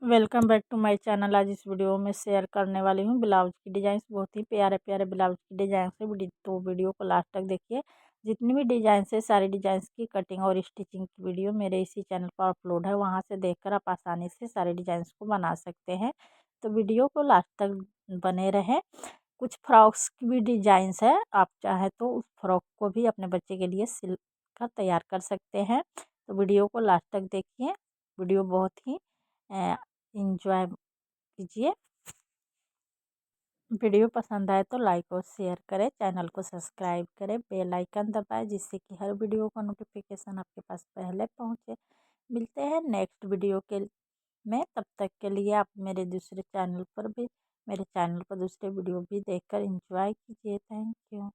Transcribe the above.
Welcome back to my channel. आज इस video में शेयर करने वाली हूँ ब्लाउज की डिजाइन। बहुत ही प्यारे प्यारे ब्लाउज की डिजाइन है। तो वीडियो को लास्ट तक देखिए। जितनी भी डिजाइन है सारी डिजाइन की कटिंग और स्टिचिंग की वीडियो मेरे इसी चैनल पर अपलोड है। वहाँ से देखकर आप आसानी से सारे डिजाइन को बना सकते हैं। तो वीडियो को लास्ट तक बने रहें। कुछ फ्रॉक्स की भी डिजाइंस है, आप चाहे तो उस फ्रॉक को भी अपने बच्चे के लिए सिल कर तैयार कर सकते हैं। तो वीडियो को लास्ट तक देखिए। वीडियो बहुत ही इंजॉय कीजिए। वीडियो पसंद आए तो लाइक और शेयर करें, चैनल को सब्सक्राइब करें, बेल आइकन दबाएं जिससे कि हर वीडियो का नोटिफिकेशन आपके पास पहले पहुंचे। मिलते हैं नेक्स्ट वीडियो के में। तब तक के लिए आप मेरे चैनल पर दूसरे वीडियो भी देखकर एंजॉय कीजिए। Thank you.